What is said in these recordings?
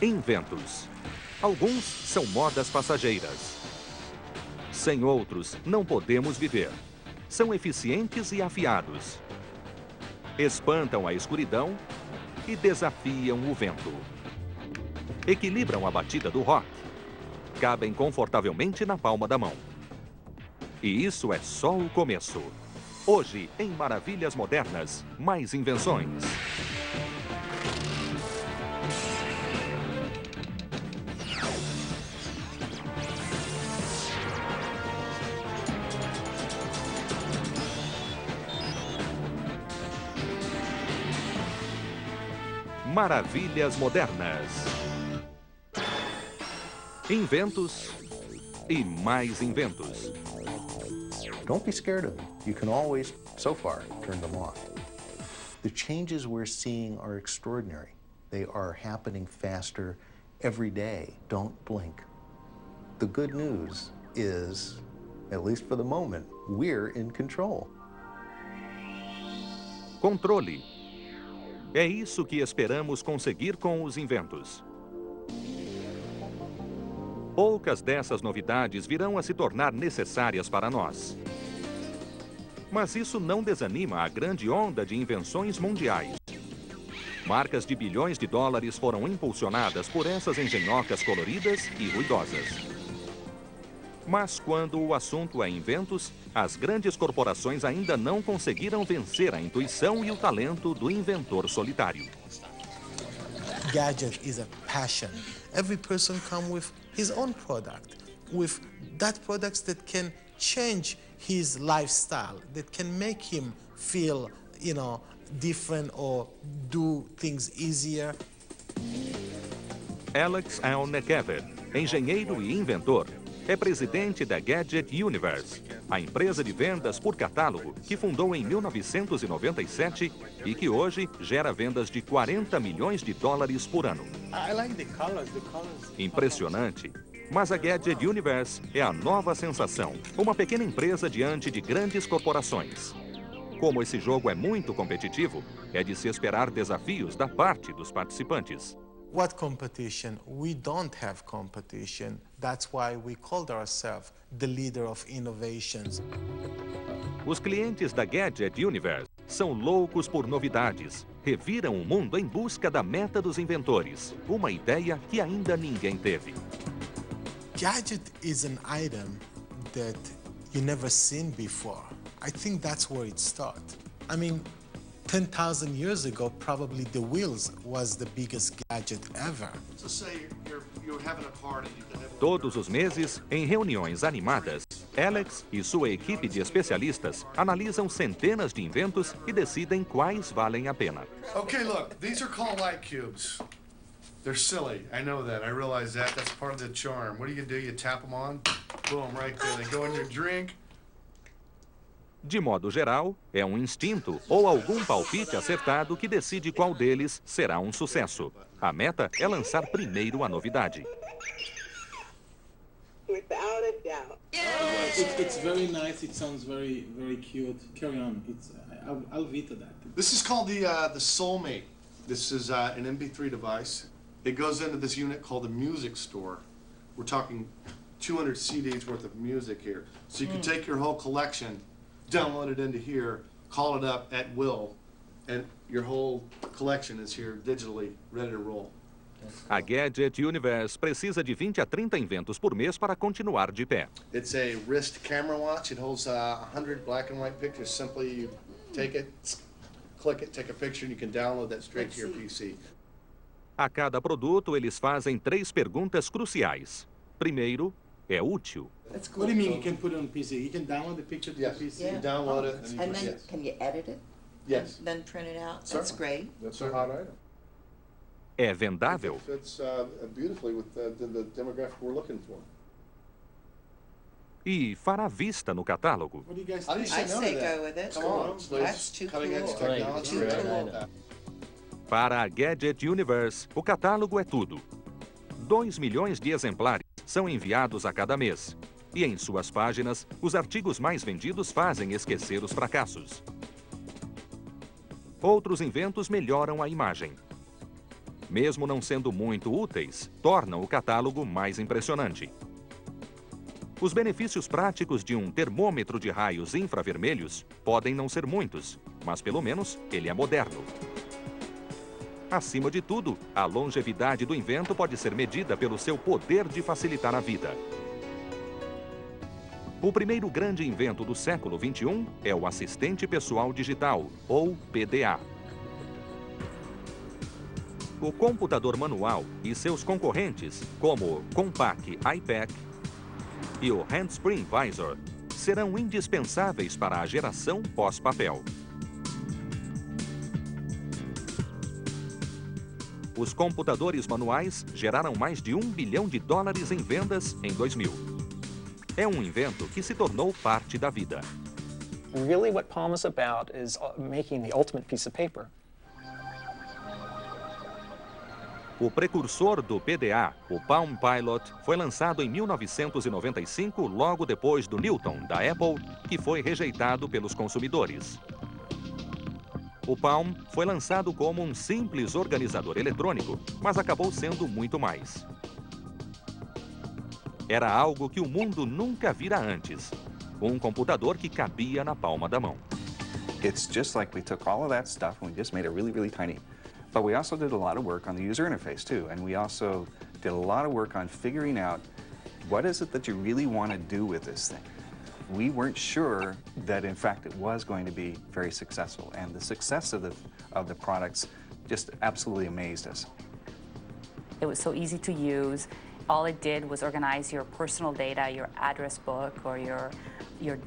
Inventos. Alguns são modas passageiras. Sem outros, não podemos viver. São eficientes e afiados. Espantam a escuridão e desafiam o vento. Equilibram a batida do rock. Cabem confortavelmente na palma da mão. E isso é só o começo. Hoje, em Maravilhas Modernas, mais invenções. Maravilhas Modernas. Inventos e mais inventos. Don't be scared of them. You can always, so far, turn them off. The changes we're seeing are extraordinary. They are happening faster every day. Don't blink. The good news is, at least for the moment, we're in control. Controle. É isso que esperamos conseguir com os inventos. Poucas dessas novidades virão a se tornar necessárias para nós. Mas isso não desanima a grande onda de invenções mundiais. Marcas de bilhões de dólares foram impulsionadas por essas engenhocas coloridas e ruidosas. Mas quando o assunto é inventos, as grandes corporações ainda não conseguiram vencer a intuição e o talento do inventor solitário. Gadget is a passion. Every person comes with his own product, with that products that can change his lifestyle, that can make him feel, different or do things easier. Alex L. Nekever, engenheiro e inventor, é presidente da Gadget Universe, a empresa de vendas por catálogo que fundou em 1997 e que hoje gera vendas de 40 milhões de dólares por ano. Impressionante, mas a Gadget Universe é a nova sensação, uma pequena empresa diante de grandes corporações. Como esse jogo é muito competitivo, é de se esperar desafios da parte dos participantes. What competition? We don't have competition. That's why we called ourselves the leader of innovations. Os clientes da Gadget Universe são loucos por novidades. Reviram o mundo em busca da meta dos inventores, uma ideia que ainda ninguém teve. Gadget is an item that you never seen before. I think that's where it starts. 10,000 years ago, probably the wheels was the biggest gadget ever. So say you're having a party. Todos os meses, em reuniões animadas, Alex e sua equipe de especialistas analisam centenas de inventos e decidem quais valem a pena. Okay, look, these are called light cubes. They're silly. I know that. I realize that. That's part of the charm. What do? You tap them on, boom, right there. They go in your drink. De modo geral, é um instinto ou algum palpite acertado que decide qual deles será um sucesso. A meta é lançar primeiro a novidade. Without a doubt. It's very nice. It sounds very, very cute. Carry on. I'll veto that. This is called the Soulmate. This is an MP3 device. It goes into this unit called the Music Store. We're talking 200 CDs worth of music here. So you can take your whole collection, download it into here, call it up at will, and your whole collection is here digitally ready to roll. A Gadget Universe precisa de 20 a 30 inventos por mês para continuar de pé. It's a wrist camera watch. It holds 100 black and white pictures. Simply you take it, click it, take a picture, and you can download that straight to your PC. A cada produto, eles fazem 3 perguntas cruciais. Primeiro, é útil? That's cool. What do you mean you can put it on PC? You can download the picture to the PC? You download it. And then can you edit it? Yes. Then print it out? That's great. That's a hot item. É vendável? It fits beautifully with the demographic we're looking for. E fará vista no catálogo? What do you guys I think? say go with it. Come on, That's too cutting edge cool. technology. Too cool. Para a Gadget Universe, o catálogo é tudo. 2 milhões de exemplares são enviados a cada mês. E em suas páginas, os artigos mais vendidos fazem esquecer os fracassos. Outros inventos melhoram a imagem. mesmo não sendo muito úteis, tornam o catálogo mais impressionante. Os benefícios práticos de um termômetro de raios infravermelhos podem não ser muitos, mas pelo menos ele é moderno. Acima de tudo, a longevidade do invento pode ser medida pelo seu poder de facilitar a vida. O primeiro grande invento do século XXI é o assistente pessoal digital, ou PDA. O computador manual e seus concorrentes, como o Compaq iPad e o Handspring Visor, serão indispensáveis para a geração pós-papel. Os computadores manuais geraram mais de $1 bilhão em vendas em 2000. É um invento que se tornou parte da vida. Really what Palm is about is making the ultimate piece of paper. O precursor do PDA, o Palm Pilot, foi lançado em 1995, logo depois do Newton, da Apple, que foi rejeitado pelos consumidores. O Palm foi lançado como um simples organizador eletrônico, mas acabou sendo muito mais. Era algo que o mundo nunca vira antes. Um computador que cabia na palma da mão. It's just like we took all of that stuff and we just made it really, really tiny. But we also did a lot of work on the user interface too, and we also did a lot of work on figuring out what is it that you really want to do with this thing. We weren't sure that in fact it was going to be very successful, and the success of the products just absolutely amazed us. It was so easy to use. All it did was organize your personal data, your address book or your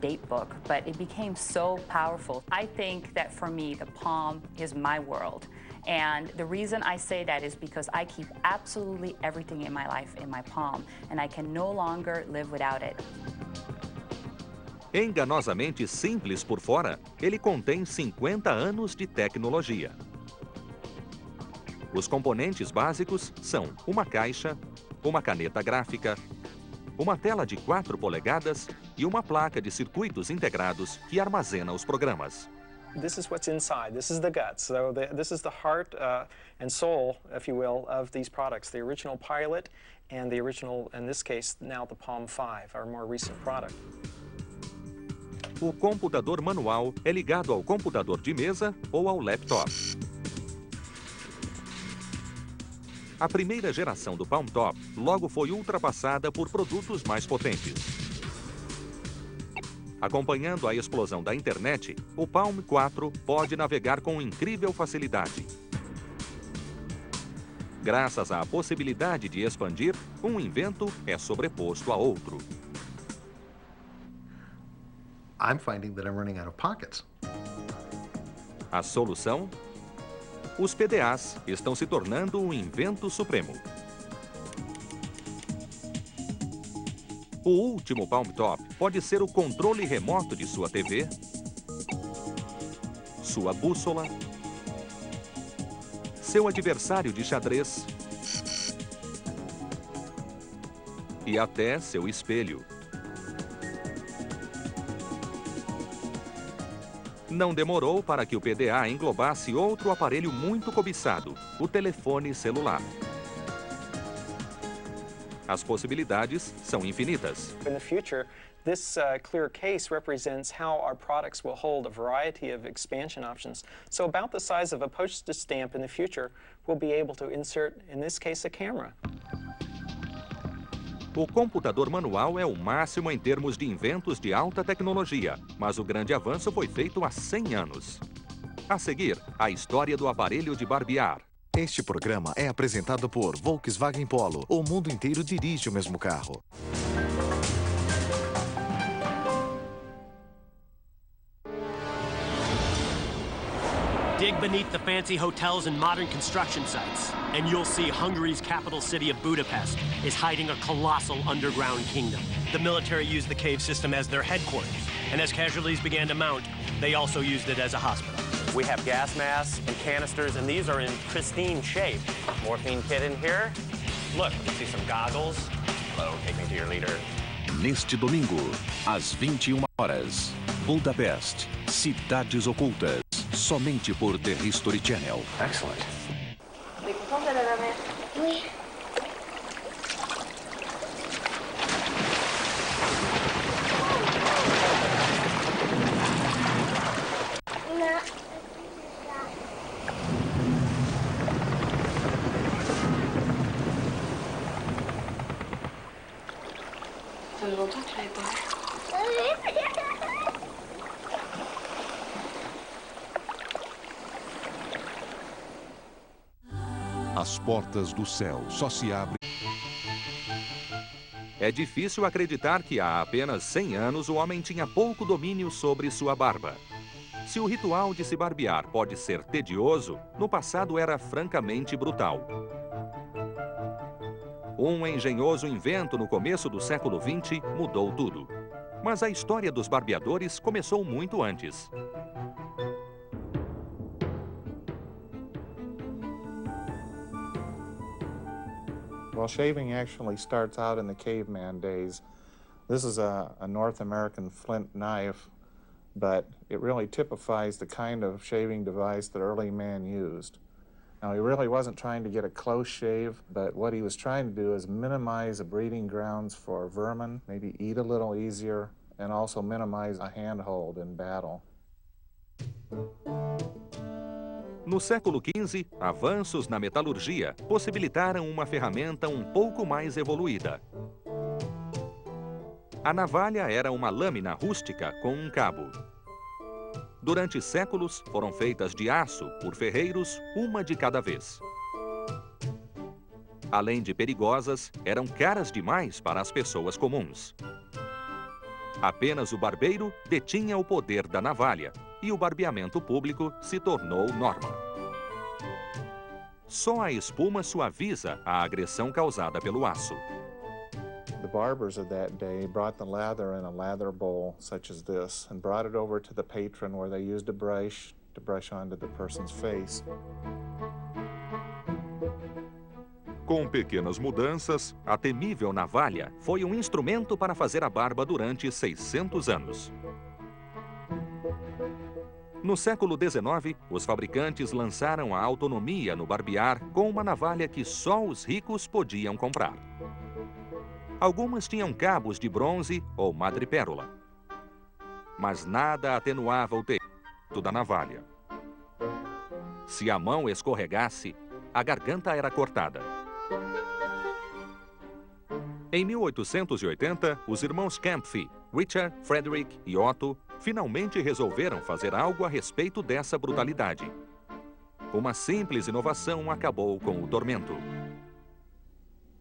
date book, but it became so powerful. I think that for me, the Palm is my world. And the reason I say that is because I keep absolutely everything in my life in my Palm, and I can no longer live without it. Enganosamente simples por fora, ele contém 50 anos de tecnologia. Os componentes básicos são uma caixa, uma caneta gráfica, uma tela de 4 polegadas e uma placa de circuitos integrados que armazena os programas. This is what's inside. This is the guts. So this is the heart and soul, if you will, of these products. The original Pilot and the original, in this case, now the Palm 5, our more recent product. O computador manual é ligado ao computador de mesa ou ao laptop. A primeira geração do Palm Top logo foi ultrapassada por produtos mais potentes. Acompanhando a explosão da internet, o Palm 4 pode navegar com incrível facilidade. Graças à possibilidade de expandir, um invento é sobreposto a outro. I'm finding that I'm running out of pockets. A solução? Os PDAs estão se tornando um invento supremo. O último Palm Top pode ser o controle remoto de sua TV, sua bússola, seu adversário de xadrez e até seu espelho. Não demorou para que o PDA englobasse outro aparelho muito cobiçado, o telefone celular. As possibilidades são infinitas. In the future, this clear case represents how our products will hold a variety of expansion options. So about the size of a postage stamp in the future, we'll be able to insert, in this case, a camera. O computador manual é o máximo em termos de inventos de alta tecnologia, mas o grande avanço foi feito há 100 anos. A seguir, a história do aparelho de barbear. Este programa é apresentado por Volkswagen Polo. O mundo inteiro dirige o mesmo carro. Dig beneath the fancy hotels and modern construction sites, and you'll see Hungary's capital city of Budapest is hiding a colossal underground kingdom. The military used the cave system as their headquarters, and as casualties began to mount, they also used it as a hospital. We have gas masks and canisters, and these are in pristine shape. Morphine kit in here. Look, you see some goggles. Hello, take me to your leader. Neste domingo, às 21 horas, Budapest, Cidades Ocultas, somente por The History Channel. Excellent. We can come to older playboy. As portas do céu só se abrem. É difícil acreditar que há apenas 100 anos o homem tinha pouco domínio sobre sua barba. Se o ritual de se barbear pode ser tedioso, no passado era francamente brutal. Um engenhoso invento no começo do século XX mudou tudo. Mas a história dos barbeadores começou muito antes. Well, shaving actually starts out in the caveman days. This is a North American flint knife, but it really typifies the kind of shaving device that early man used. Now, he really wasn't trying to get a close shave, but what he was trying to do is minimize the breeding grounds for vermin, maybe eat a little easier, and also minimize a handhold in battle. No século XV, avanços na metalurgia possibilitaram uma ferramenta um pouco mais evoluída. A navalha era uma lâmina rústica com um cabo. Durante séculos, foram feitas de aço por ferreiros, uma de cada vez. Além de perigosas, eram caras demais para as pessoas comuns. Apenas o barbeiro detinha o poder da navalha e o barbeamento público se tornou norma. Só a espuma suaviza a agressão causada pelo aço. The barbers of that day brought the lather in a lather bowl such as this and brought it over to the patron where they used a brush to brush onto the person's face. Com pequenas mudanças, a temível navalha foi um instrumento para fazer a barba durante 600 anos. No século XIX, os fabricantes lançaram a autonomia no barbear com uma navalha que só os ricos podiam comprar. Algumas tinham cabos de bronze ou madrepérola. Mas nada atenuava o teto da navalha. Se a mão escorregasse, a garganta era cortada. Em 1880, os irmãos Kempf, Richard, Frederick e Otto, finalmente resolveram fazer algo a respeito dessa brutalidade. Uma simples inovação acabou com o tormento.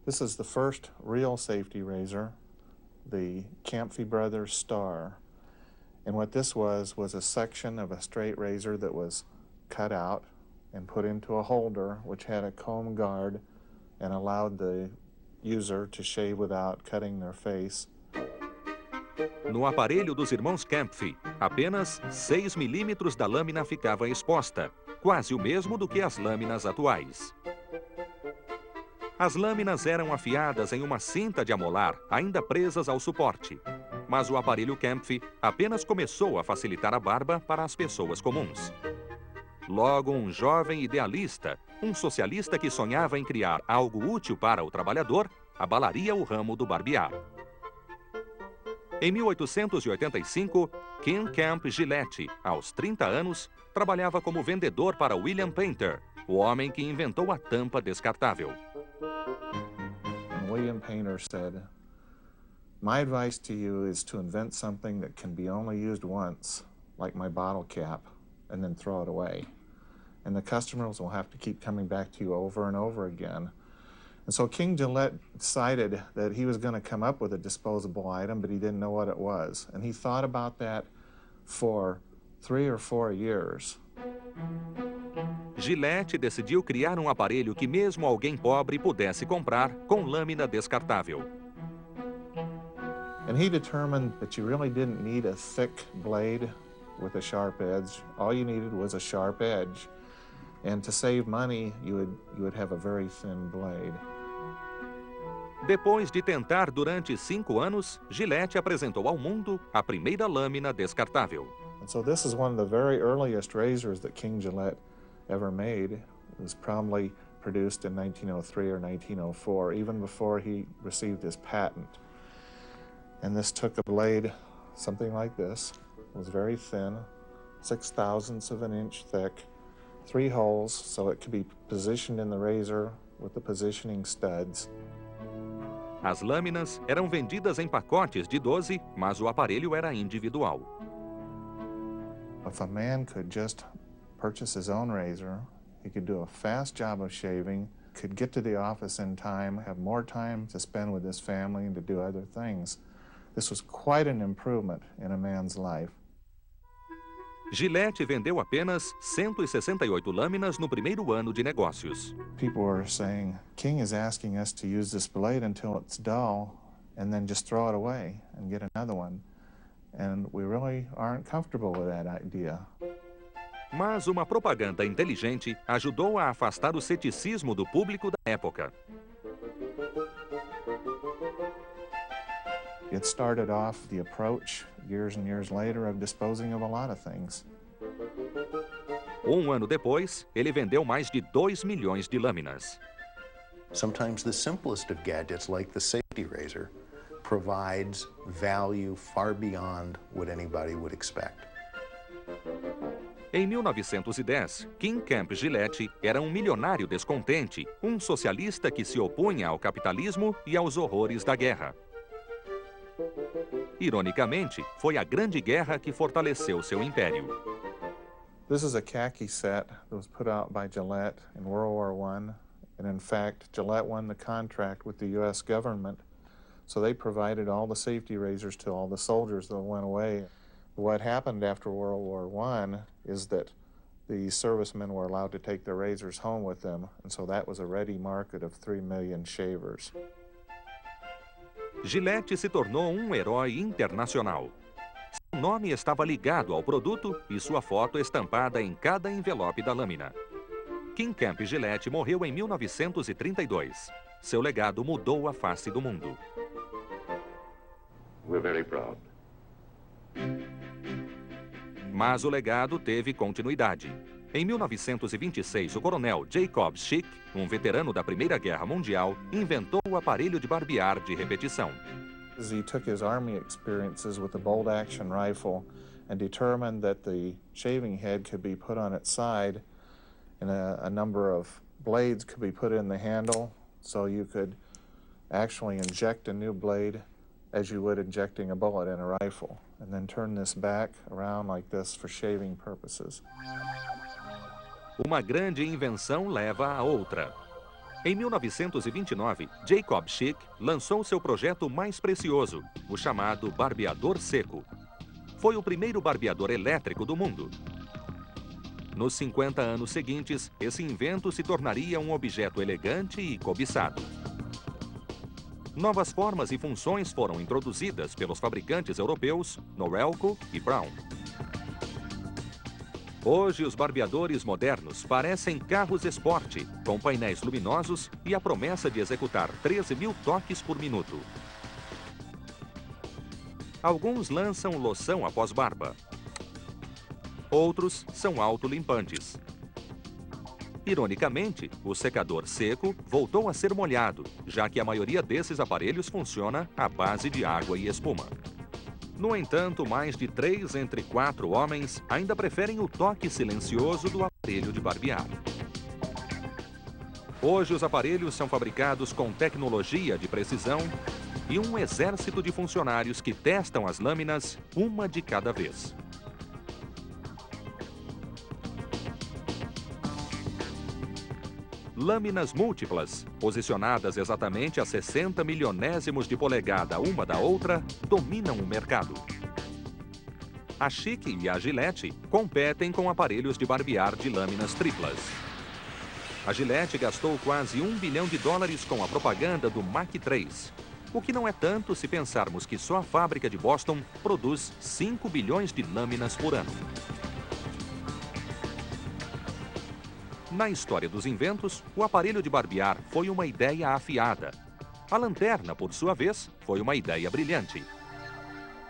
This is the first real safety razor, the Kempf Brothers Star. And what this was a section of a straight razor that was cut out and put into a holder which had a comb guard and allowed the user to shave without cutting their face. No aparelho dos irmãos Kempf, apenas 6 milímetros da lâmina ficava exposta, quase o mesmo do que as lâminas atuais. As lâminas eram afiadas em uma cinta de amolar, ainda presas ao suporte. Mas o aparelho Kempf apenas começou a facilitar a barba para as pessoas comuns. Logo, um jovem idealista, um socialista que sonhava em criar algo útil para o trabalhador, abalaria o ramo do barbear. Em 1885, King Kemp Gillette, aos 30 anos, trabalhava como vendedor para William Painter, o homem que inventou a tampa descartável. And William Painter said, "My advice to you is to invent something that can be only used once, like my bottle cap, and then throw it away. And the customers will have to keep coming back to you over and over again." And so King Gillette decided that he was going to come up with a disposable item, but he didn't know what it was. And he thought about that for 3 or 4 years. Gillette decidiu criar um aparelho que mesmo alguém pobre pudesse comprar com lâmina descartável. And he determined that you really didn't need a thick blade with a sharp edge. All you needed was a sharp edge. And to save money, you would have a very thin blade. Depois de tentar durante 5 anos, Gillette apresentou ao mundo a primeira lâmina descartável. And so this is one of the very earliest razors that King Gillette ever made. It was probably produced in 1903 or 1904, even before he received his patent. And this took a blade, something like this. It was very thin, 6/1000ths of an inch thick, 3 holes so it could be positioned in the razor with the positioning studs. As lâminas eram vendidas em pacotes de 12, mas o aparelho era individual. If a man could just purchase his own razor, he could do a fast job of shaving, could get to the office in time, have more time to spend with his family and to do other things. This was quite an improvement in a man's life. Gillette vendeu apenas 168 lâminas no primeiro ano de negócios. People were saying, King is asking us to use this blade until it's dull and then just throw it away and get another one. And we really aren't comfortable with that idea. Mas uma propaganda inteligente ajudou a afastar o ceticismo do público da época. It started off the approach, years and years later, of disposing of a lot of things. Um ano depois, ele vendeu mais de 2 milhões de lâminas. Sometimes the simplest of gadgets, like the safety razor, provides value far beyond what anybody would expect. Em 1910, King Camp Gillette era um milionário descontente, um socialista que se opunha ao capitalismo e aos horrores da guerra. Ironicamente, foi a Grande Guerra que fortaleceu seu império. This is a khaki set that was put out by Gillette in World War I, and in fact, Gillette won the contract with the U.S. government, so they provided all the safety razors to all the soldiers that went away. What happened after World War I is that the servicemen were allowed to take their razors home with them, and so that was a ready market of 3 million shavers. Gillette se tornou um herói internacional. Seu nome estava ligado ao produto e sua foto estampada em cada envelope da lâmina. King Camp Gillette morreu em 1932. Seu legado mudou a face do mundo. We're very proud. Mas o legado teve continuidade. Em 1926, o coronel Jacob Schick, um veterano da Primeira Guerra Mundial, inventou o aparelho de barbear de repetição. He took his army experiences with the bolt-action rifle and determined that the shaving head could be put on its side and a number of blades could be put in the handle, so you could actually inject a new blade as you would injecting a bullet in a rifle, and then turn this back around like this for shaving purposes. Uma grande invenção leva a outra. Em 1929, Jacob Schick lançou seu projeto mais precioso, o chamado barbeador seco. Foi o primeiro barbeador elétrico do mundo. Nos 50 anos seguintes, esse invento se tornaria um objeto elegante e cobiçado. Novas formas e funções foram introduzidas pelos fabricantes europeus Norelco e Brown. Hoje, os barbeadores modernos parecem carros esporte, com painéis luminosos e a promessa de executar 13.000 toques por minuto. Alguns lançam loção após barba. Outros são autolimpantes. Ironicamente, o secador seco voltou a ser molhado, já que a maioria desses aparelhos funciona à base de água e espuma. No entanto, mais de 3 entre 4 homens ainda preferem o toque silencioso do aparelho de barbear. Hoje, os aparelhos são fabricados com tecnologia de precisão e um exército de funcionários que testam as lâminas uma de cada vez. Lâminas múltiplas, posicionadas exatamente a 60 milionésimos de polegada uma da outra, dominam o mercado. A Schick e a Gillette competem com aparelhos de barbear de lâminas triplas. A Gillette gastou quase $1 bilhão com a propaganda do Mach 3, o que não é tanto se pensarmos que só a fábrica de Boston produz 5 bilhões de lâminas por ano. Na história dos inventos, o aparelho de barbear foi uma ideia afiada. A lanterna, por sua vez, foi uma ideia brilhante.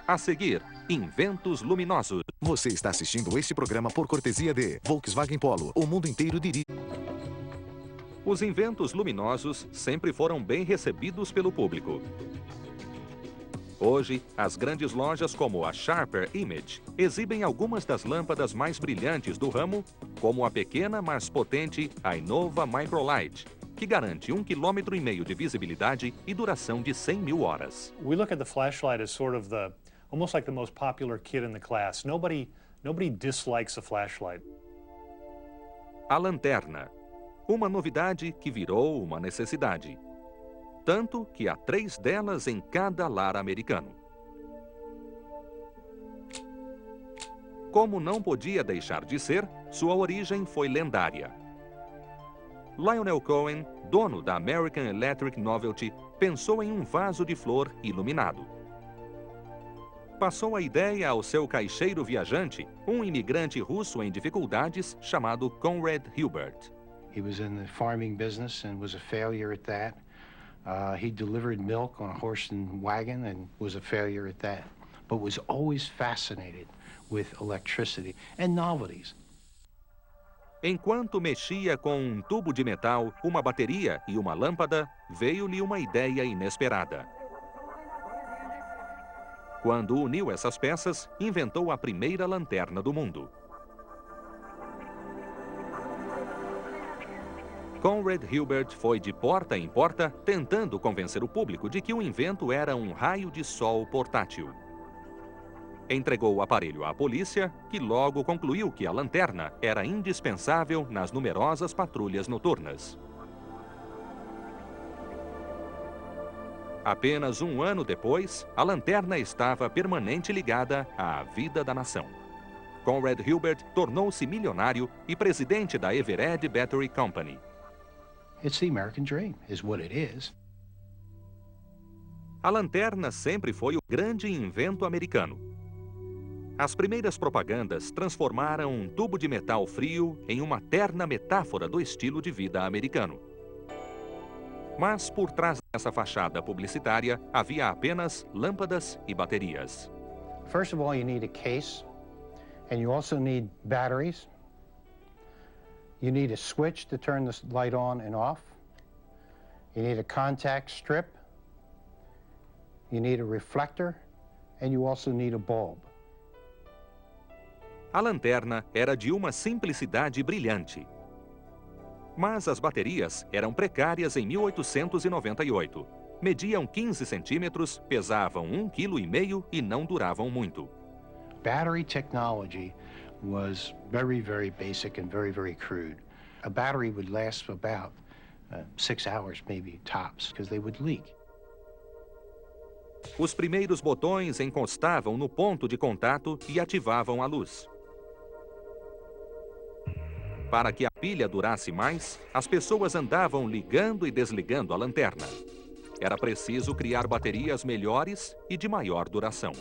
A seguir, inventos luminosos. Você está assistindo este programa por cortesia de Volkswagen Polo. O mundo inteiro dirige. Os inventos luminosos sempre foram bem recebidos pelo público. Hoje, as grandes lojas como a Sharper Image exibem algumas das lâmpadas mais brilhantes do ramo, como a pequena, mas potente Innova Microlight, que garante 1,5 km de visibilidade e duração de 100 mil horas. We look at the flashlight as sort of almost like the most popular kid in the class. Nobody dislikes a flashlight. A lanterna, uma novidade que virou uma necessidade. Tanto que há 3 delas em cada lar americano. Como não podia deixar de ser, sua origem foi lendária. Lionel Cohen, dono da American Electric Novelty, pensou em um vaso de flor iluminado. Passou a ideia ao seu caixeiro viajante, um imigrante russo em dificuldades chamado Conrad Hilbert. He was in the farming business and was a failure at that. He delivered milk on a horse and wagon and was a failure at that, but was always fascinated with electricity and novelties. Enquanto mexia com um tubo de metal, uma bateria e uma lâmpada, veio-lhe uma ideia inesperada. Quando uniu essas peças, inventou a primeira lanterna do mundo. Conrad Hilbert foi de porta em porta, tentando convencer o público de que o invento era um raio de sol portátil. Entregou o aparelho à polícia, que logo concluiu que a lanterna era indispensável nas numerosas patrulhas noturnas. Apenas um ano depois, a lanterna estava permanente ligada à vida da nação. Conrad Hilbert tornou-se milionário e presidente da Everett Battery Company. It's the American dream, is what it is. A lanterna sempre foi o grande invento americano. As primeiras propagandas transformaram um tubo de metal frio em uma terna metáfora do estilo de vida americano. Mas por trás dessa fachada publicitária havia apenas lâmpadas e baterias. First of all, you need a case, and you also need batteries. You need a switch to turn the light on and off. You need a contact strip. You need a reflector, and you also need a bulb. A lanterna era de uma simplicidade brilhante. Mas as baterias eram precárias em 1898. Mediam 15 centímetros, pesavam 1,5 kg e não duravam muito. Battery technology was very, very basic and very, very crude. A battery would last about 6 hours, maybe tops, because they would leak. Os primeiros botões encostavam no ponto de contato e ativavam a luz. Para que a pilha durasse mais, as pessoas andavam ligando e desligando a lanterna. Era preciso criar baterias melhores e de maior duração.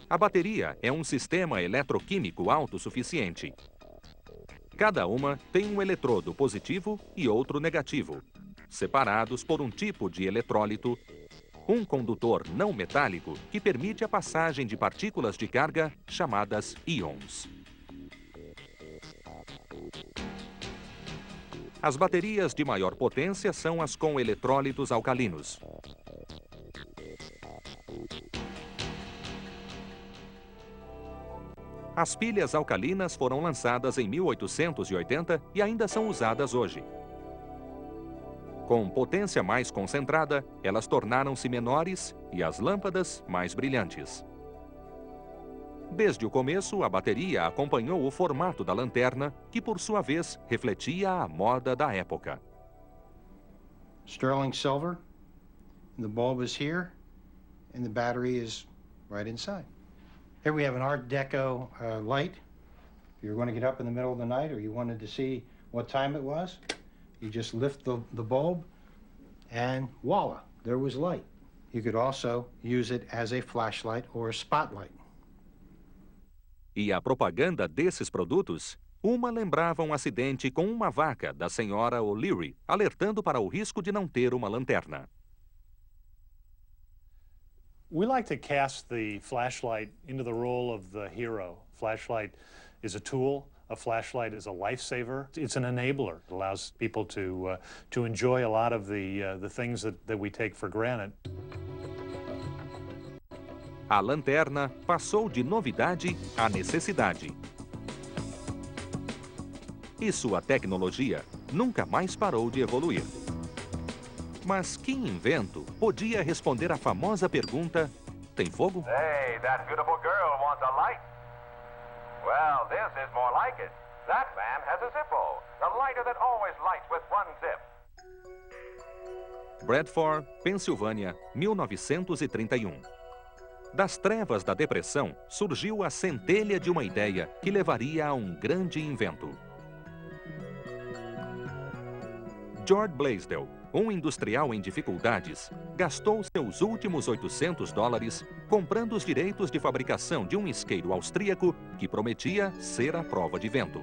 A bateria é um sistema eletroquímico autossuficiente. Cada uma tem um eletrodo positivo e outro negativo, separados por um tipo de eletrólito, um condutor não metálico que permite a passagem de partículas de carga chamadas íons. As baterias de maior potência são as com eletrólitos alcalinos. As pilhas alcalinas foram lançadas em 1880 e ainda são usadas hoje. Com potência mais concentrada, elas tornaram-se menores e as lâmpadas mais brilhantes. Desde o começo, a bateria acompanhou o formato da lanterna, que por sua vez refletia a moda da época. Sterling silver, the bulb is here, and the battery is right inside. Here we have an Art Deco light. If you're going to get up in the middle of the night or you wanted to see what time it was, you just lift the bulb and voila, there was light. You could also use it as a flashlight or a spotlight. E a propaganda desses produtos, uma lembrava um acidente com uma vaca da senhora O'Leary, alertando para o risco de não ter uma lanterna. We like to cast the flashlight into the role of the hero. Flashlight is a tool. A flashlight is a lifesaver. It's an enabler. It allows people to enjoy a lot of the things that we take for granted. A lanterna passou de novidade a necessidade. E sua tecnologia nunca mais parou de evoluir. Mas que invento podia responder à famosa pergunta: tem fogo? Hey, that beautiful girl wants a light. Well, this is more like it. That man has a Zippo, the lighter that always lights with one zip. Bradford, Pensilvânia, 1931. Das trevas da depressão surgiu a centelha de uma ideia que levaria a um grande invento. George Blaisdell, um industrial em dificuldades, gastou seus últimos $800 comprando os direitos de fabricação de um isqueiro austríaco que prometia ser a prova de vento.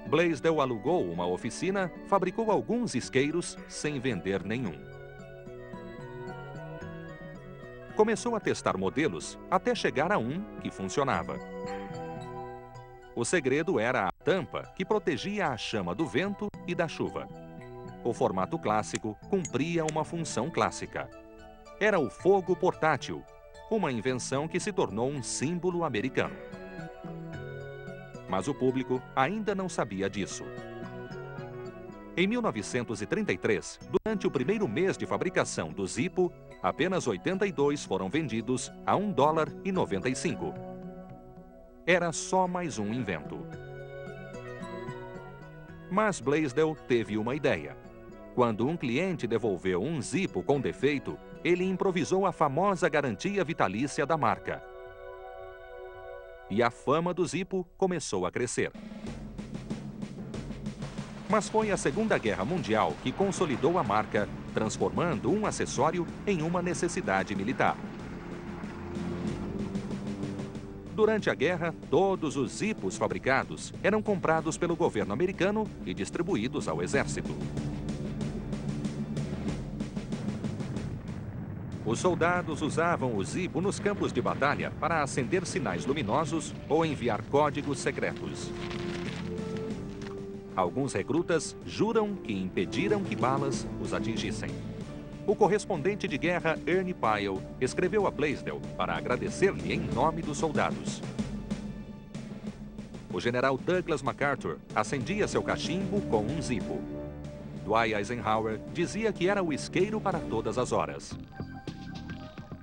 Blaisdell alugou uma oficina, fabricou alguns isqueiros sem vender nenhum. Começou a testar modelos até chegar a um que funcionava. O segredo era a tampa que protegia a chama do vento e da chuva. O formato clássico cumpria uma função clássica. Era o fogo portátil, uma invenção que se tornou um símbolo americano. Mas o público ainda não sabia disso. Em 1933, durante o primeiro mês de fabricação do Zippo, apenas 82 foram vendidos a $1,95. Era só mais um invento. Mas Blaisdell teve uma ideia. Quando um cliente devolveu um Zippo com defeito, ele improvisou a famosa garantia vitalícia da marca. E a fama do Zippo começou a crescer. Mas foi a Segunda Guerra Mundial que consolidou a marca, transformando um acessório em uma necessidade militar. Durante a guerra, todos os Zippos fabricados eram comprados pelo governo americano e distribuídos ao exército. Os soldados usavam o Zippo nos campos de batalha para acender sinais luminosos ou enviar códigos secretos. Alguns recrutas juram que impediram que balas os atingissem. O correspondente de guerra Ernie Pyle escreveu a Blaisdell para agradecer-lhe em nome dos soldados. O general Douglas MacArthur acendia seu cachimbo com um Zippo. Dwight Eisenhower dizia que era o isqueiro para todas as horas.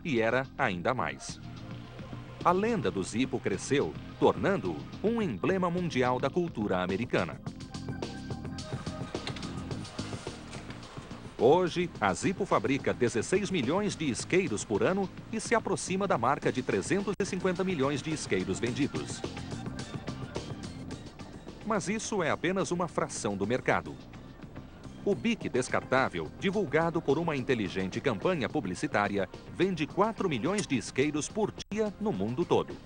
E era ainda mais. A lenda do Zippo cresceu, tornando-o um emblema mundial da cultura americana. Hoje, a Zippo fabrica 16 milhões de isqueiros por ano e se aproxima da marca de 350 milhões de isqueiros vendidos. Mas isso é apenas uma fração do mercado. O bique descartável, divulgado por uma inteligente campanha publicitária, vende 4 milhões de isqueiros por dia no mundo todo.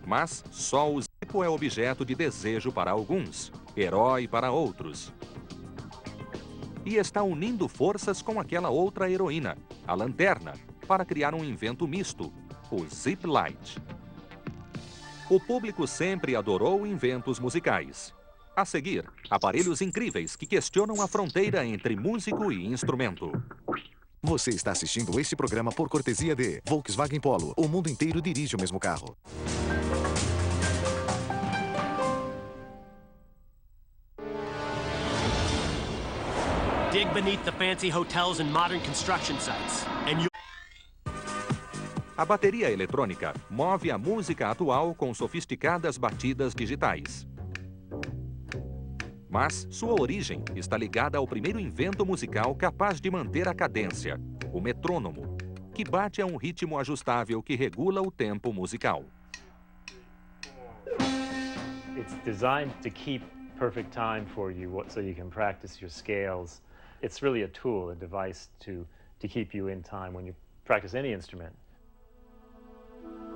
Mas só o Zippo é objeto de desejo para alguns, herói para outros. E está unindo forças com aquela outra heroína, a lanterna, para criar um invento misto, o Zip Light. O público sempre adorou inventos musicais. A seguir, aparelhos incríveis que questionam a fronteira entre músico e instrumento. Você está assistindo este programa por cortesia de Volkswagen Polo. O mundo inteiro dirige o mesmo carro. Dig beneath the fancy hotels and modern construction sites, and you... A bateria eletrônica move a música atual com sofisticadas batidas digitais. Mas sua origem está ligada ao primeiro invento musical capaz de manter a cadência, o metrônomo, que bate a um ritmo ajustável que regula o tempo musical. It's designed to keep perfect time for you so you can practice your scales. It's really a tool, a device to keep you in time when you practice any instrument.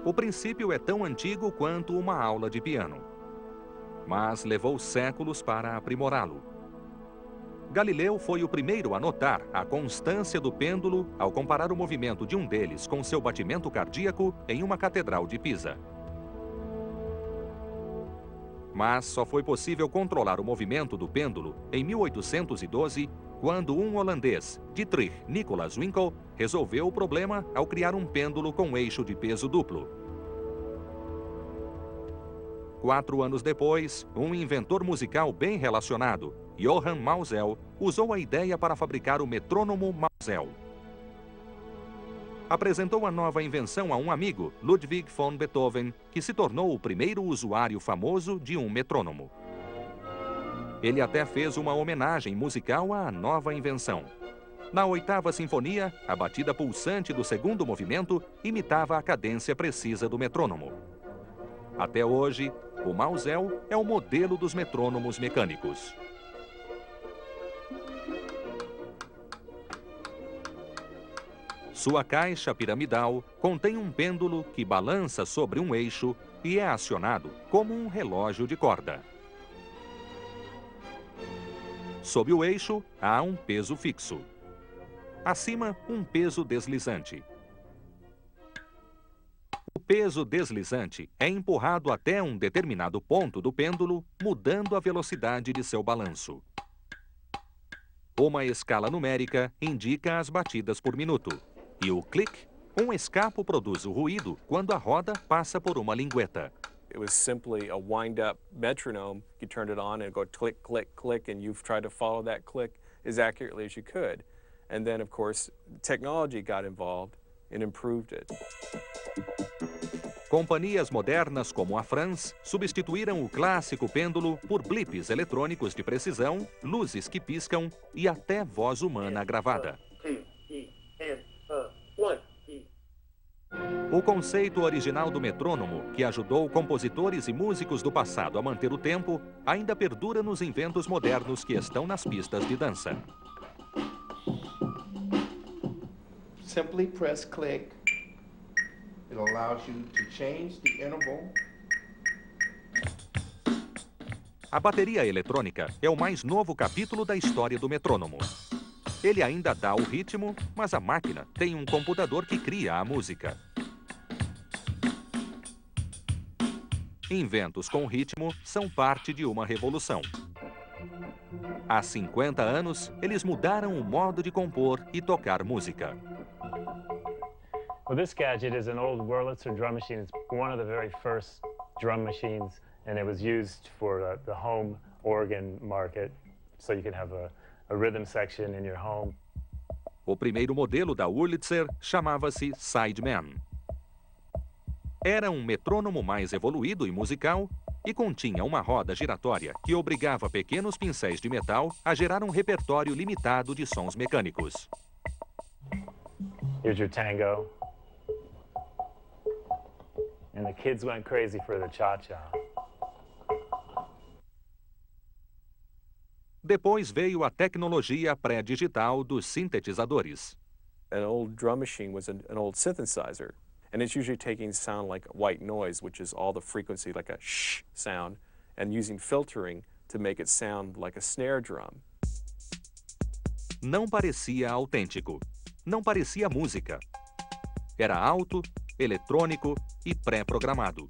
O princípio é tão antigo quanto uma aula de piano, mas levou séculos para aprimorá-lo. Galileu foi o primeiro a notar a constância do pêndulo ao comparar o movimento de um deles com seu batimento cardíaco em uma catedral de Pisa. Mas só foi possível controlar o movimento do pêndulo em 1812, quando um holandês, Dietrich Nicolaas Winkel, resolveu o problema ao criar um pêndulo com eixo de peso duplo. 4 anos depois, um inventor musical bem relacionado, Johann Mausel, usou a ideia para fabricar o metrônomo Mausel. Apresentou a nova invenção a um amigo, Ludwig von Beethoven, que se tornou o primeiro usuário famoso de um metrônomo. Ele até fez uma homenagem musical à nova invenção. Na 8ª Sinfonia, a batida pulsante do segundo movimento imitava a cadência precisa do metrônomo. Até hoje, o Mausel é o modelo dos metrônomos mecânicos. Sua caixa piramidal contém um pêndulo que balança sobre um eixo e é acionado como um relógio de corda. Sob o eixo, há um peso fixo. Acima, um peso deslizante. O peso deslizante é empurrado até um determinado ponto do pêndulo, mudando a velocidade de seu balanço. Uma escala numérica indica as batidas por minuto. E o clique, um escapo produz o ruído quando a roda passa por uma lingueta. It was simply a wind-up metronome. You turned it on and it go click, click, click, and you've tried to follow that click as accurately as you could. And then, of course, technology got involved and improved it. Companhias modernas como a France substituíram o clássico pêndulo por blips eletrônicos de precisão, luzes que piscam e até voz humana gravada. O conceito original do metrônomo, que ajudou compositores e músicos do passado a manter o tempo, ainda perdura nos inventos modernos que estão nas pistas de dança. Simply press click. It allows you to change the interval. A bateria eletrônica é o mais novo capítulo da história do metrônomo. Ele ainda dá o ritmo, mas a máquina tem um computador que cria a música. Inventos com ritmo são parte de uma revolução. Há 50 anos, eles mudaram o modo de compor e tocar música. Well, this gadget is an old Wurlitzer drum machine. It's one of the very first drum machines, and it was used for the home organ market, so you could have a rhythm section in your home. O primeiro modelo da Wurlitzer chamava-se Sideman. Era um metrônomo mais evoluído e musical e continha uma roda giratória que obrigava pequenos pincéis de metal a gerar um repertório limitado de sons mecânicos. Here's your tango. And the kids went crazy for the cha-cha. Depois veio a tecnologia pré-digital dos sintetizadores. An old drum machine was an old synthesizer, and it's usually taking sound like white noise, which is all the frequency, like a shh sound, and using filtering to make it sound like a snare drum. Não parecia autêntico. Não parecia música. Era alto, eletrônico e pré-programado.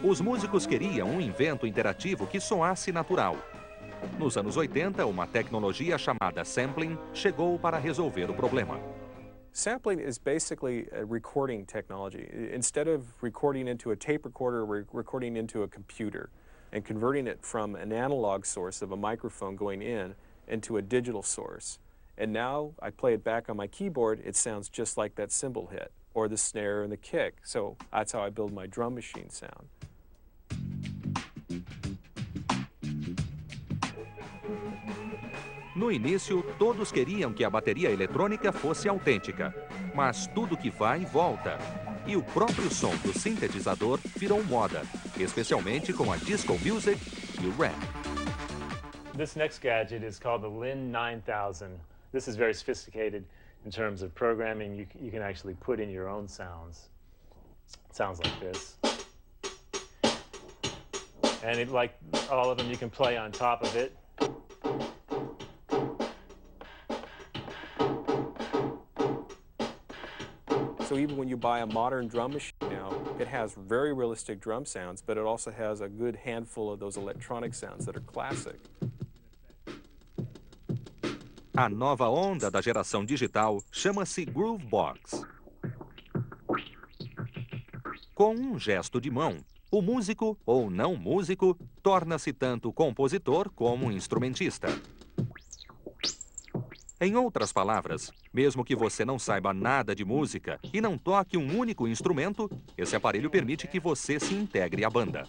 Os músicos queriam um invento interativo que soasse natural. Nos anos 80, uma tecnologia chamada sampling chegou para resolver o problema. Sampling is basically a recording technology. Instead of recording into a tape recorder, we're recording into a computer and converting it from an analog source of a microphone going in into a digital source. And now I play it back on my keyboard, it sounds just like that cymbal hit, or the snare and the kick. So that's how I build my drum machine sound. No início, todos queriam que a bateria eletrônica fosse autêntica, mas tudo que vai, volta. E o próprio som do sintetizador virou moda, especialmente com a disco music e o rap. This next gadget is called the Lin 9000. This is very sophisticated in terms of programming. You can actually put in your own sounds. It sounds like this. And like all of them, you can play on top of it. So even when you buy a modern drum machine now, it has very realistic drum sounds, but it also has a good handful of those electronic sounds that are classic. A nova onda da geração digital chama-se Groovebox. Com um gesto de mão, O músico, ou não músico, torna-se tanto compositor como instrumentista. Em outras palavras, mesmo que você não saiba nada de música e não toque um único instrumento, esse aparelho permite que você se integre à banda.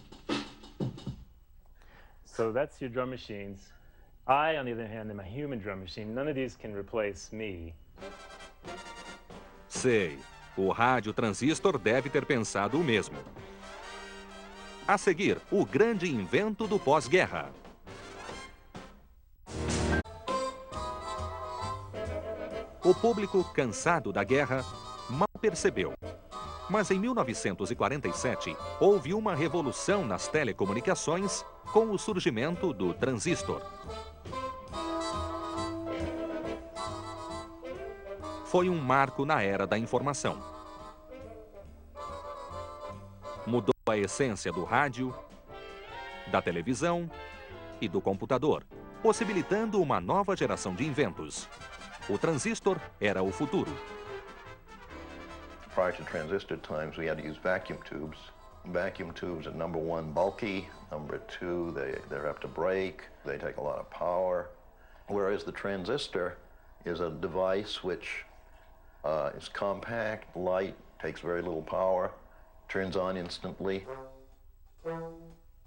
So that's your drum machines. I, on the other hand, am a human drum machine. None of these can replace me. Sei, o rádio transistor deve ter pensado o mesmo. A seguir, o grande invento do pós-guerra. O público, cansado da guerra, mal percebeu. Mas em 1947, houve uma revolução nas telecomunicações com o surgimento do transistor. Foi um marco na era da informação. Mudou a essência do rádio, da televisão e do computador, possibilitando uma nova geração de inventos. O transistor era o futuro. Prior to transistor times, we had to use vacuum tubes. Vacuum tubes are number one, bulky. Number two, they're apt to break. They take a lot of power. Whereas the transistor is a device which is compact, light, takes very little power, turns on instantly.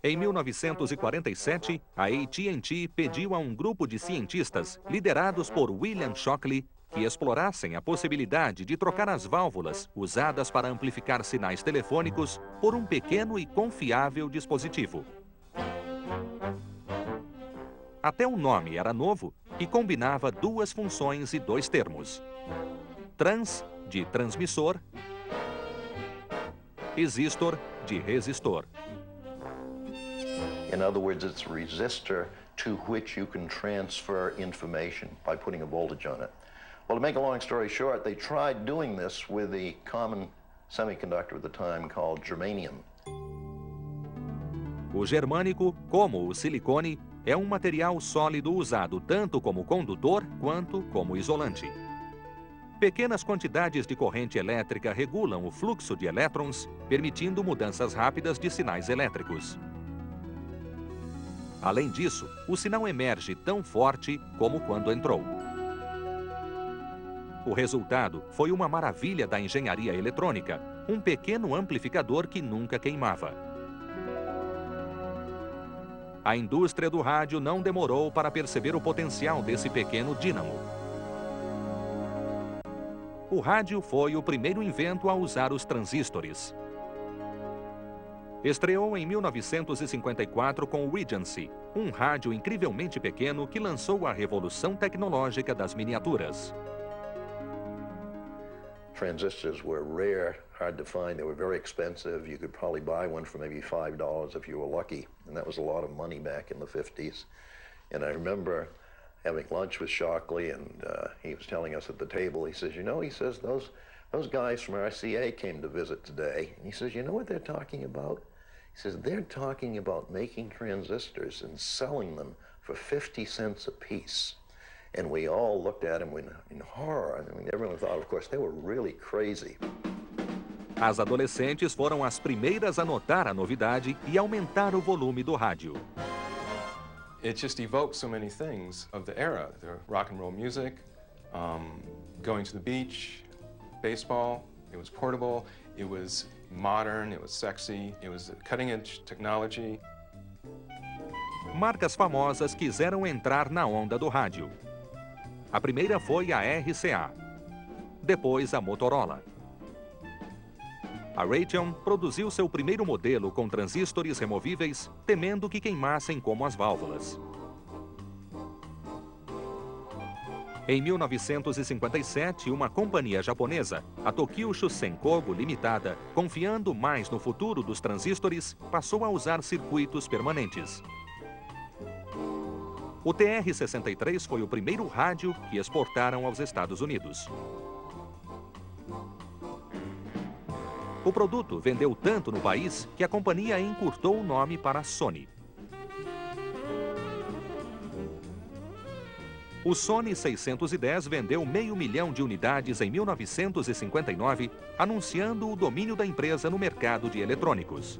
Em 1947, a AT&T pediu a um grupo de cientistas, liderados por William Shockley, que explorassem a possibilidade de trocar as válvulas usadas para amplificar sinais telefônicos por um pequeno e confiável dispositivo. Até o nome era novo e combinava duas funções e dois termos. Trans, de transmissor, resistor, de resistor. In other words, it's a resistor to which you can transfer information by putting a voltage on it. Well, to make a long story short, they tried doing this with the common semiconductor at the time called germanium. O germânico, como o silicone, é um material sólido usado tanto como condutor quanto como isolante. Pequenas quantidades de corrente elétrica regulam o fluxo de elétrons, permitindo mudanças rápidas de sinais elétricos. Além disso, o sinal emerge tão forte como quando entrou. O resultado foi uma maravilha da engenharia eletrônica, um pequeno amplificador que nunca queimava. A indústria do rádio não demorou para perceber o potencial desse pequeno dínamo. O rádio foi o primeiro invento a usar os transistores. Estreou em 1954 com o Regency, um rádio incrivelmente pequeno que lançou a revolução tecnológica das miniaturas. Transistors were rare, hard to find. They were very expensive. You could probably buy one for maybe $5 if you were lucky, and that was a lot of money back in the 50s. And I remember having lunch with Shockley, and he was telling us at the table, he says, those guys from RCA came to visit today. And he says, you know what they're talking about? He says, they're talking about making transistors and selling them for 50 cents a piece. And we all looked at him in horror. I mean, everyone thought, of course, they were really crazy. As adolescentes foram as primeiras a notar a novidade e aumentar o volume do rádio. It just evoked so many things of the era, the rock and roll music, going to the beach, baseball. It was portable, it was modern, it was sexy, it was cutting-edge technology. Marcas famosas quiseram entrar na onda do rádio. A primeira foi a RCA, depois a Motorola. A Raytheon produziu seu primeiro modelo com transistores removíveis, temendo que queimassem como as válvulas. Em 1957, uma companhia japonesa, a Tokyo Shusenkogo Limitada, confiando mais no futuro dos transistores, passou a usar circuitos permanentes. O TR-63 foi o primeiro rádio que exportaram aos Estados Unidos. O produto vendeu tanto no país que a companhia encurtou o nome para Sony. O Sony 610 vendeu 500 mil de unidades em 1959, anunciando o domínio da empresa no mercado de eletrônicos.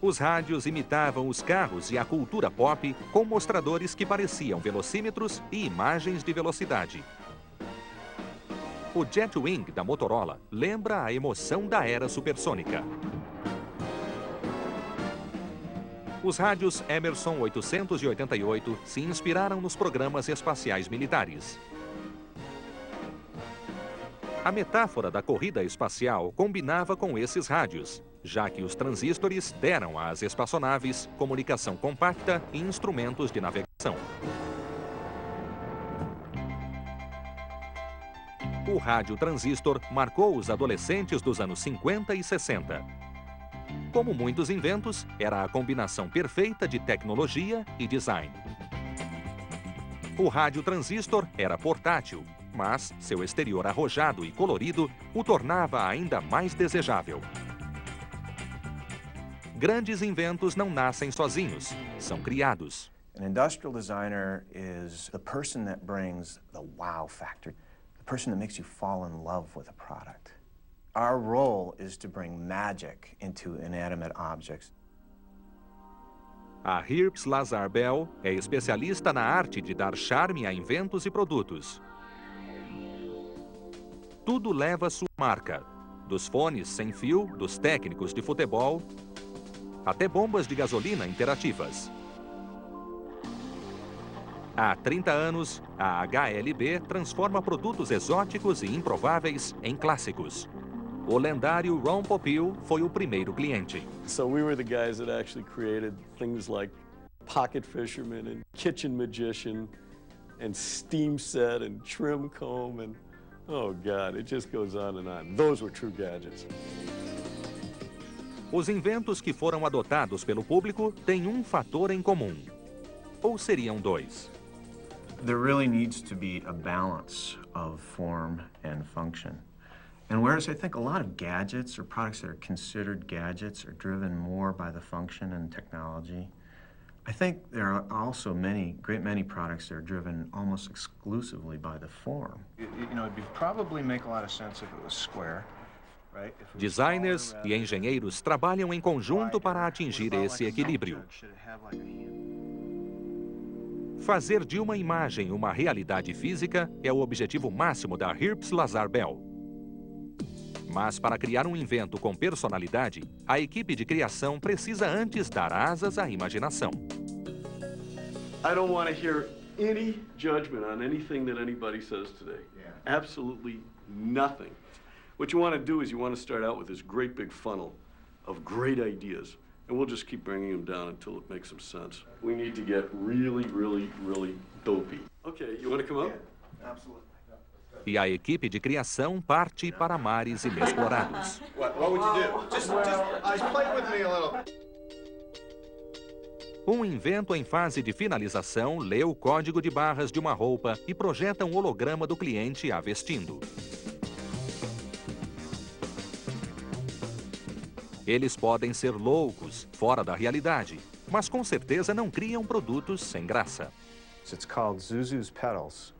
Os rádios imitavam os carros e a cultura pop com mostradores que pareciam velocímetros e imagens de velocidade. O Jetwing da Motorola lembra a emoção da era supersônica. Os rádios Emerson 888 se inspiraram nos programas espaciais militares. A metáfora da corrida espacial combinava com esses rádios, já que os transistores deram às espaçonaves comunicação compacta e instrumentos de navegação. O rádio transistor marcou os adolescentes dos anos 50 e 60. Como muitos inventos, era a combinação perfeita de tecnologia e design. O rádio transistor era portátil, mas seu exterior arrojado e colorido o tornava ainda mais desejável. Grandes inventos não nascem sozinhos, são criados. An industrial designer is the person that brings the wow factor, the person that makes you fall in love with a product. Our role is to bring magic into inanimate objects. A Herbst Lazar Bell é especialista na arte de dar charme a inventos e produtos. Tudo leva sua marca, dos fones sem fio, dos técnicos de futebol, até bombas de gasolina interativas. Há 30 anos, a HLB transforma produtos exóticos e improváveis em clássicos. O lendário Ron Popeil foi o primeiro cliente. So we were the guys that actually created things like Pocket Fisherman and Kitchen Magician and Steam Set and Trim Comb and oh God, it just goes on and on. Those were true gadgets. Os inventos que foram adotados pelo público têm um fator em comum. Ou seriam dois? There really needs to be a balance of form and function. And whereas I think a lot of gadgets or products that are considered gadgets are driven more by the function and technology, I think there are also great many products that are driven almost exclusively by the form. You know, it'd probably make a lot of sense if it was square. Designers e engenheiros trabalham em conjunto para atingir esse equilíbrio. Fazer de uma imagem uma realidade física é o objetivo máximo da Herbst Lazar Bell. Mas para criar um invento com personalidade, a equipe de criação precisa antes dar asas à imaginação. I don't want to hear any judgment on anything that anybody says today. Absolutely nothing. What you want to do is you want to start out with this great big funnel of great ideas, and we'll just keep bringing them down until it makes some sense. We need to get really, really, really dopey. Okay, you want to come up? Yeah, absolutely. E a equipe de criação parte para mares inexplorados. What would you do? Just play with me a little. Um invento em fase de finalização lê o código de barras de uma roupa e projeta um holograma do cliente a vestindo. Eles podem ser loucos, fora da realidade, mas com certeza não criam produtos sem graça. It's called Zuzu's Petals.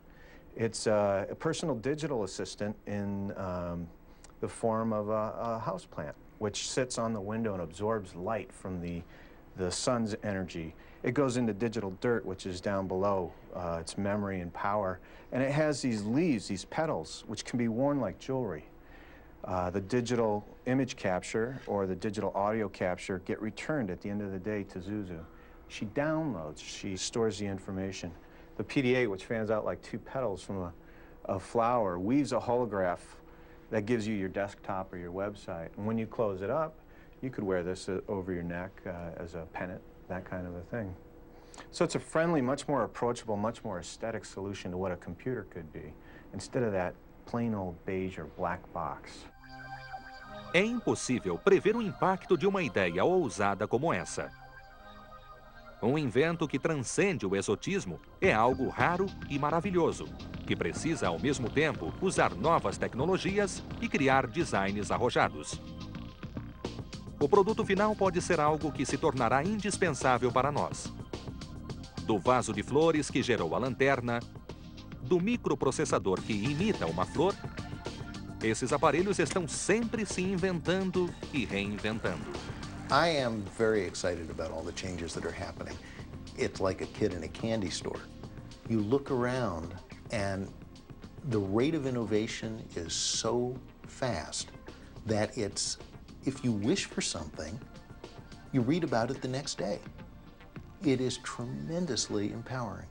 It's a personal digital assistant in the form of a houseplant, which sits on the window and absorbs light from the sun's energy. It goes into digital dirt, which is down below its memory and power. And it has these leaves, these petals, which can be worn like jewelry. The digital image capture or the digital audio capture get returned at the end of the day to Zuzu. She downloads, she stores the information. The PDA, which fans out like two petals from a flower, weaves a holograph that gives you your desktop or your website. And when you close it up, you could wear this over your neck as a pennant, that kind of a thing. So it's a friendly, much more approachable, much more aesthetic solution to what a computer could be, instead of that plain old beige or black box. É impossível prever o impacto de uma ideia ousada como essa. Um invento que transcende o exotismo é algo raro e maravilhoso, que precisa, ao mesmo tempo, usar novas tecnologias e criar designs arrojados. O produto final pode ser algo que se tornará indispensável para nós. Do vaso de flores que gerou a lanterna, do microprocessador que imita uma flor, esses aparelhos estão sempre se inventando e reinventando. I am very excited about all the changes that are happening. It's like a kid in a candy store. You look around and the rate of innovation is so fast that it's, if you wish for something, you read about it the next day. It is tremendously empowering.